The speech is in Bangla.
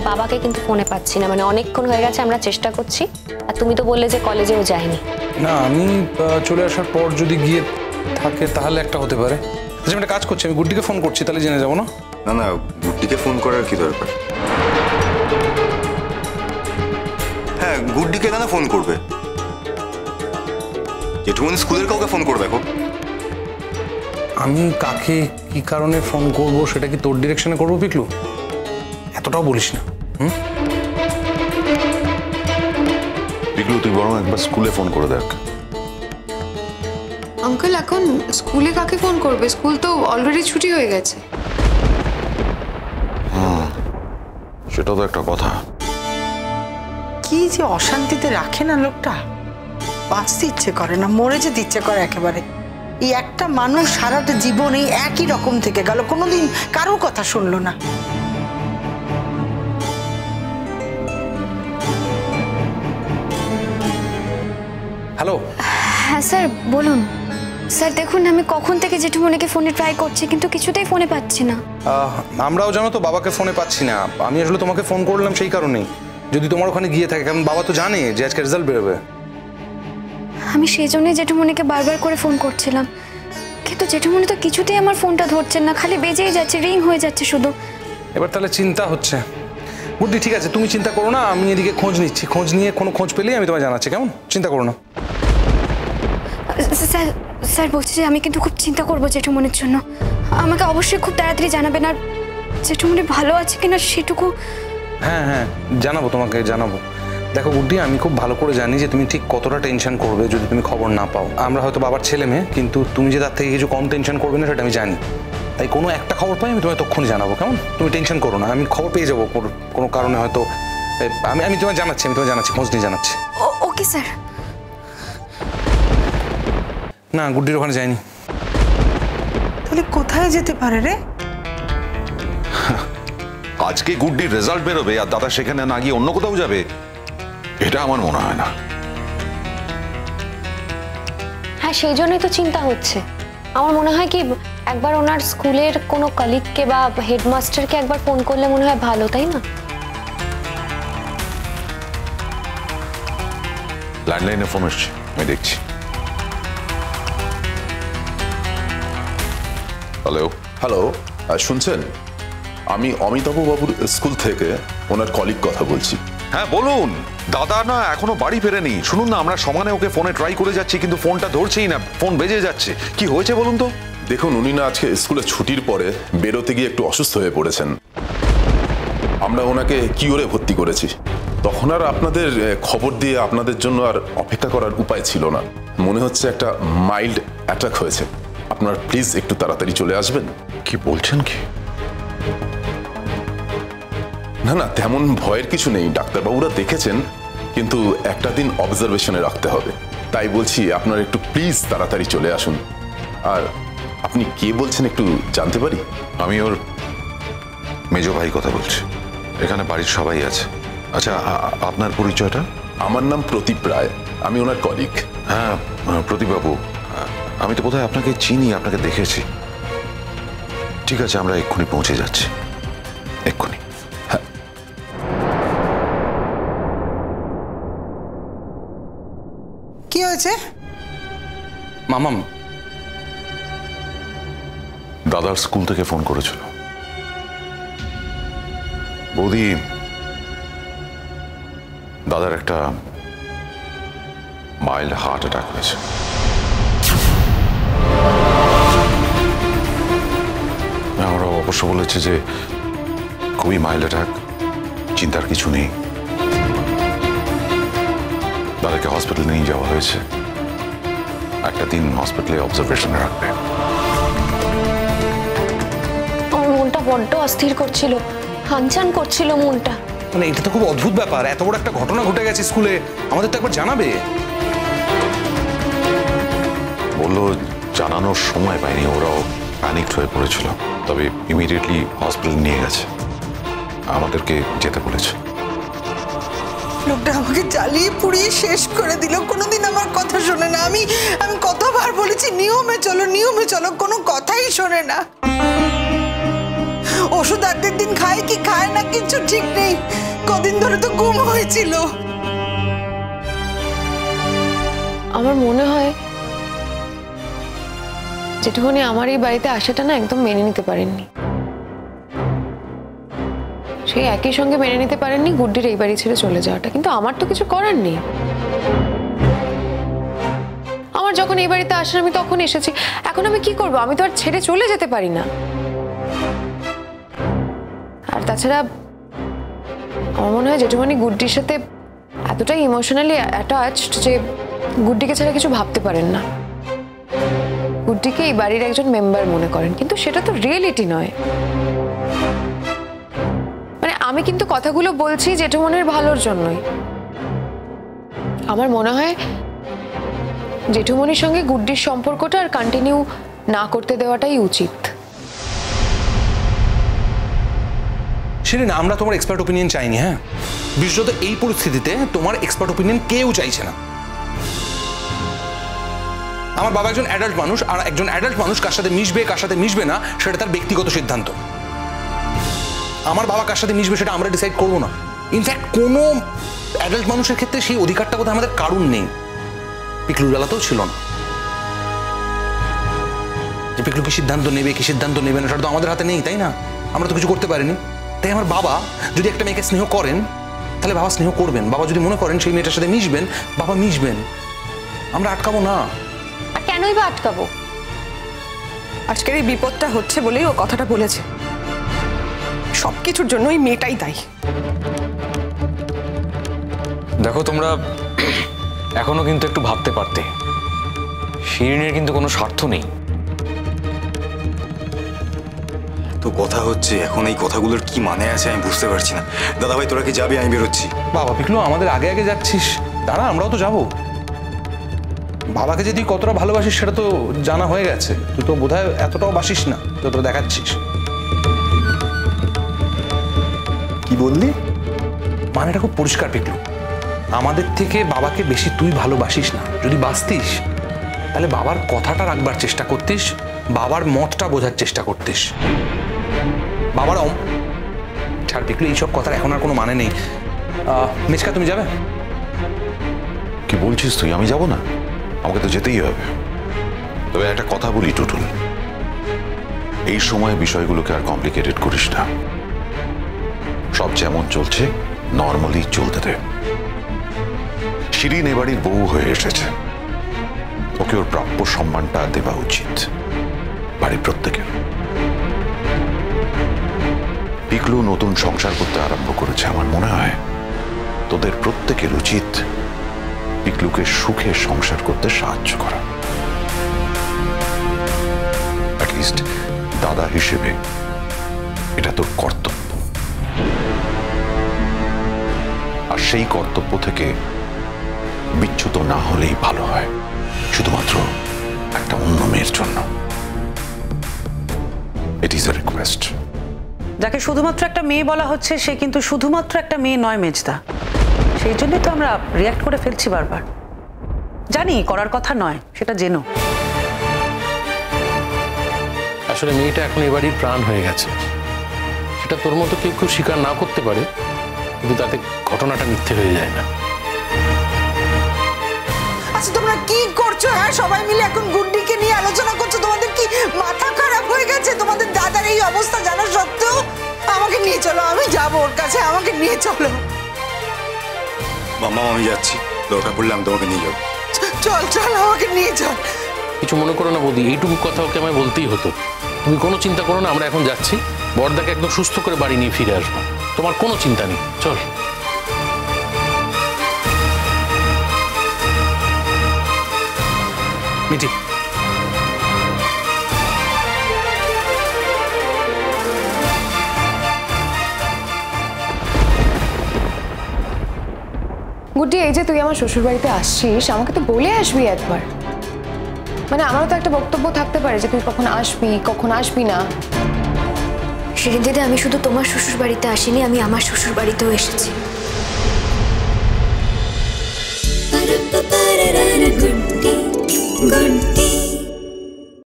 বাবাকে কিন্তু ফোনে পাচ্ছি না, মানে অনেকক্ষণ হয়ে গেছে আমরা চেষ্টা করছি। আর তুমি তো বললে যে কলেজেও যায়নি। না, আমি চলে আসার পর যদি গিয়ে থাকে তাহলে একটা হতে পারে। আচ্ছা, আমি একটা কাজ করছি, আমি গুড্ডিকে ফোন করছি, তাহলে জেনে যাবো না? না না, গুড্ডিকে ফোন করার কি দরকার? হ্যাঁ, গুড্ডিকে না ফোন করবে, জেঠুমনি স্কুলের কাউকে ফোন করবে। দেখো, আমি কাকে কি কারণে ফোন করব সেটা কি তোর ডিরেকশনে করবো পিকলু? এতটাও বলিস না। পিকলু, তুই বরং একবার স্কুলে ফোন করে দেখ। আঙ্কেল, এখন স্কুলে কাকে ফোন করবে? স্কুল তো অলরেডি ছুটি হয়ে গেছে। সেটা তো একটা কথা। কি যে অশান্তিতে রাখে না লোকটা, বাঁচতে ইচ্ছে করে না, মরে যেতে ইচ্ছে করে একেবারে। এই একটা মানুষ সারাটা জীবন এই একই রকম থেকে গেল, কোনোদিন কারো কথা শুনলো না। হ্যালো। হ্যাঁ স্যার, বলুন। স্যার দেখুন, আমি কখন থেকে জেঠুমনিকে ফোনে ট্রাই করছি, কিন্তু কিছুতেই ফোনে পাচ্ছি না। আমরাও জানো তো বাবাকে ফোনে পাচ্ছি না। আমি আসলে তোমাকে ফোন করলাম সেই কারণেই, যদি তোমার ওখানে গিয়ে থাকে, কারণ বাবা তো জানে যে আজকে রেজাল্ট বেরোবে। আমি সেই জন্যই জেঠুমনিকে বারবার করে ফোন করছিলাম, কিন্তু জেঠুমনি তো কিছুতেই আমার ফোনটা ধরছেন না, খালি বেজেই যাচ্ছে, রিং হয়ে যাচ্ছে শুধু। এবার তাহলে চিন্তা হচ্ছে। বুদ্ধি, ঠিক আছে, তুমি চিন্তা করো না, আমি এদিকে খোঁজ নিচ্ছি। খোঁজ নিয়ে কোনো খোঁজ পেলেই আমি তোমায় জানাচ্ছি, কেমন? চিন্তা করো না। স্যার স্যার বলছি যে আমি কিন্তু খুব চিন্তা করবো জেঠুমনির জন্য। আমাকে অবশ্যই খুব তাড়াতাড়ি জানাবেন, আর জেঠুমনি ভালো আছে কিনা সেটুকু। হ্যাঁ হ্যাঁ, জানাবো, তোমাকে জানাবো। দেখো বুদ্ধি, আমি খুব ভালো করে জানি যে তুমি ঠিক কতটা টেনশন করবে যদি তুমি খবর না পাও। আমরা হয়তো বাবার ছেলে মেয়ে, কিন্তু তুমি যে তার থেকে কিছু কম টেনশন করবে না সেটা আমি জানি। তাই কোনো একটা খবর পাই আমি তোমায় তখনই জানাবো, কেমন? তুমি টেনশন করো না, আমি খবর পেয়ে যাবো কোনো কারণে হয়তো। আমি তোমায় জানাচ্ছি, খোঁজ নিয়ে জানাচ্ছি। Okay sir. না, গুড্ডির ওখানে যায়নি। তাহলে কোথায় যেতে পারে রে? আজকে গুড্ডির রেজাল্ট বেরোবে আর দাদা সেখানে না গিয়ে অন্য কোথাও যাবে, এটা আমার মনে হয় না। হ্যাঁ, সেই জন্যই তো চিন্তা হচ্ছে। আমার মনে হয় কি, একবার ওনার স্কুলের কোনো কলিগকে বা হেডমাস্টারকে একবার ফোন করলে মনে হয় ভালো, তাই না? ল্যান্ডলাইনে ফোন এসছে, আমি দেখছি। হ্যালো। হ্যালো, শুনছেন? আমি অমিতাভ বাবুর স্কুল থেকে ওনার কলিগ কথা বলছি। হ্যাঁ বলুন। দাদা না এখনো বাড়ি ফেরেনি। শুনুন না, আমরা সমানে ওকে ফোনে ট্রাই করে যাচ্ছি, কিন্তু ফোনটা ধরছেই না, ফোন বেজে যাচ্ছে। কি হয়েছে বলুন তো? দেখুন, উনি না আজকে স্কুলে ছুটির পরে বেরোতে গিয়ে একটু অসুস্থ হয়ে পড়েছেন। আমরা ওনাকে কিওরে ভর্তি করেছি। তখন আর আপনাদের খবর দিয়ে আপনাদের জন্য আর অপেক্ষা করার উপায় ছিল না। মনে হচ্ছে একটা মাইল্ড অ্যাটাক হয়েছে। আপনার প্লিজ একটু তাড়াতাড়ি চলে আসবেন। কি বলছেন কি? না না, তেমন ভয়ের কিছু নেই, ডাক্তারবাবুরা দেখেছেন, কিন্তু একটা দিন অবজারভেশনে রাখতে হবে। তাই বলছি, আপনারা একটু প্লিজ তাড়াতাড়ি চলে আসুন। আর আপনি কে বলছেন একটু জানতে পারি? আমি ওর মেজ ভাই কথা বলছি। এখানে বাড়ির সবাই আছে। আচ্ছা, আপনার পরিচয়টা? আমার নাম প্রদীপ রায়, আমি ওনার কলিগ। হ্যাঁ প্রদীপবাবু, আমি তো বোধহয় আপনাকে চিনি, আপনাকে দেখেছি। ঠিক আছে, আমরা এক্ষুনি পৌঁছে যাচ্ছি, এক্ষুনি। হ্যাঁ। কি হয়েছে? মামাম দাদার স্কুল থেকে ফোন করেছিল। বৌদি, দাদার একটা মাইল্ড হার্ট অ্যাটাক হয়েছে। আমরা অবশ্য বলেছে যে খুবই মাইল্ড অ্যাটাক, চিন্তার কিছু নেই। দাদাকে হসপিটালে নিয়ে যাওয়া হয়েছে, একটা দিন হসপিটালে অবজারভেশনে রাখবে। আমার মনটা বড্ড অস্থির করছিল, হানচান করছিল মনটা। মানে এটা তো খুব অদ্ভুত ব্যাপার, এত বড় একটা ঘটনা ঘটে গেছে স্কুলে, আমাদের তো একবার জানাবে। বললো জানানোর সময় পায়নি, ওরাও প্যানিকড হয়ে পড়েছিল। তবে ইমিডিয়েটলি হসপিটাল নিয়ে গেছে, আমাদেরকে যেতে বলেছে। লোকটা আমাকে জ্বালিয়ে পুড়িয়ে শেষ করে দিল, কোনোদিন আমার কথা শোনে না। আমি কতবার বলেছি নিয়মে চলো, কোনো কথাই শোনে না। ওষুধ একদিন দিন খায় কি খায় না কিছু ঠিক নেই, কদিন ধরে তো গুম হয়েছিল। আমার মনে হয় জেঠুমনি আমার এই বাড়িতে আসাটা না একদম মেনে নিতে পারেননি। সেই একই সঙ্গে মেনে নিতে পারেননি গুড্ডির এই বাড়ি ছেড়ে চলে যাওয়াটা, কিন্তু আমার তো কিছু করার নেই। আমার যখন এই বাড়িতে আসার আমি তখন এসেছি, এখন আমি কি করব? আমি তো আর ছেড়ে চলে যেতে পারি না। আর তাছাড়া আমার মনে হয় জেঠুমনি গুড্ডির সাথে এতটাই ইমোশনালি অ্যাটাচড যে গুড্ডিকে ছাড়া কিছু ভাবতে পারেন না। গুড্ডিকে এই বাড়ির একজন মেম্বার মনে করেন, কিন্তু সেটা তো রিয়েলিটি নয়। মানে আমি কিন্তু কথাগুলো বলছি জেঠুমনির ভালোর জন্যই। আমার মনে হয় জেঠুমনির সঙ্গে গুড্ডির সম্পর্কটা আর কন্টিনিউ না করতে দেওয়াটাই উচিত। শিরিন, আমরা তোমার এক্সপার্ট ওপিনিয়ন চাইনি। হ্যাঁ, বিশেষত এই পরিস্থিতিতে তোমার এক্সপার্ট ওপিনিয়ন কেউ চাইছে না। আমার বাবা একজন অ্যাডাল্ট মানুষ, আর একজন অ্যাডাল্ট মানুষ কার সাথে মিশবে কার সাথে মিশবে না সেটা তার ব্যক্তিগত সিদ্ধান্ত। আমার বাবা কার সাথে মিশবে সেটা আমরা ডিসাইড করবো না। ইনফ্যাক্ট কোনো অ্যাডাল্ট মানুষের ক্ষেত্রে সেই অধিকারটা বোধহয় আমাদের কারণ নেই। পিকলুর বেলাতেও ছিল না। যে পিকলু কি সিদ্ধান্ত নেবে কি সিদ্ধান্ত নেবে না সেটা তো আমাদের হাতে নেই, তাই না? আমরা তো কিছু করতে পারিনি। তাই আমার বাবা যদি একটা মেয়েকে স্নেহ করেন তাহলে বাবা স্নেহ করবেন। বাবা যদি মনে করেন সেই মেয়েটার সাথে মিশবেন, বাবা মিশবেন। আমরা আটকাবো না। আর কেনই বা আটকাবো? আজকের এই বিপদটা হচ্ছে বলেই ও কথাটা বলেছে। সবকিছুর জন্য এই মেয়েটাই দায়ী। দেখো, তোমরা এখনো কিন্তু একটু ভাবতে পারতে। শিরিনের কিন্তু কোনো স্বার্থ নেই। তো কথা হচ্ছে এখন এই কথাগুলোর কি মানে আছে আমি বুঝতে পারছি না। দাদা ভাই তোরা কি যাবি? আমি বেরোচ্ছি। বাবা পিকলু, আমাদের আগে আগে যাচ্ছিস, দাঁড়া আমরাও তো যাবো। বাবাকে যে তুই কতটা ভালোবাসিস সেটা তো জানা হয়ে গেছে। তুই তো বোধহয় এতটাও বাসিস না যতটা দেখাচ্ছিস। কি বললি? মানেটা খুব পরিষ্কার পিকলু, আমাদের থেকে বাবাকে বেশি তুই ভালোবাসিস না। যদি বাসতিস তাহলে বাবার কথাটা রাখবার চেষ্টা করতিস, বাবার মতটা বোঝার চেষ্টা করতিস। বাবার ছাড় পিকলু, এইসব কথার এখন আর কোনো মানে নেই। মিচকা, তুমি যাবে? কি বলছিস তুই? আমি যাব না? আমাকে তো যেতেই হবে। তবে একটা কথা বলি টুটুল, এই সময় বিষয়গুলোকে আর কমপ্লিকেটেড করিস না। সব যেমন চলছে নর্মালি চলতে দে। শিরিন এ বাড়ির বউ হয়ে এসেছে, ওকে ওর প্রাপ্য সম্মানটা দেওয়া উচিত বাড়ির প্রত্যেকের। পিকলু নতুন সংসার করতে আরম্ভ করেছে। আমার মনে হয় তোদের প্রত্যেকের উচিত পিকলুকে সুখে সংসার করতে সাহায্য করা। অ্যাটলিস্ট দাদা হিসেবে এটা তোর কর্তব্য। আর সেই কর্তব্য থেকে বিচ্যুত না হলেই ভালো হয়, শুধুমাত্র একটা অন্য মেয়ের জন্য। It is a request. যাকে শুধুমাত্র একটা মেয়ে বলা হচ্ছে সে কিন্তু শুধুমাত্র একটা মেয়ে নয় মেজদা। সেই জন্যই তো আমরা রিয়াক্ট করে ফেলছি বারবার। জানি করার কথা নয়, সেটা জেনো। আসলে মেয়েটা এখন এবারই প্রাণ হয়ে গেছে, সেটা তোর মতো কেউ কেউ স্বীকার না করতে পারে, কিন্তু তাতে ঘটনাটা মিথ্যে হয়ে যায় না। আচ্ছা তোমরা কি করছো? হ্যাঁ, সবাই মিলে এখন গুড্ডিকে নিয়ে আলোচনা করছো। তোমাদের কি মাথা খারাপ হয়ে গেছে? তোমাদের দাদার এই অবস্থা জানা সত্ত্বেও আমাকে নিয়ে চলো, আমি যাবো ওর কাছে, আমাকে নিয়ে চলো। মামা আমি যাচ্ছি, দরকার পড়লে আমি তোমাকে নিয়ে যাবো। চল চল, আমাকে নিয়ে চল। কিছু মনে করো না বৌদি, এইটুকু কথা ওকে আমায় বলতেই হতো। তুমি কোনো চিন্তা করো না, আমরা এখন যাচ্ছি, বড়দাকে একদম সুস্থ করে বাড়ি নিয়ে ফিরে আসবো। তোমার কোনো চিন্তা নেই, চল। মিটি, গুড্ডি, এই যে তুই আমার শ্বশুর বাড়িতে আসছিস, আমাকে তো বলে আসবি একবার। মানে আমারও তো একটা বক্তব্য থাকতে পারে যে তুই কখন আসবি না। শিরিন দিদি, আমি শুধু তোমার শ্বশুর বাড়িতে আসিনি, আমি আমার শ্বশুর বাড়িতেও এসেছি। গুড্ডি গুড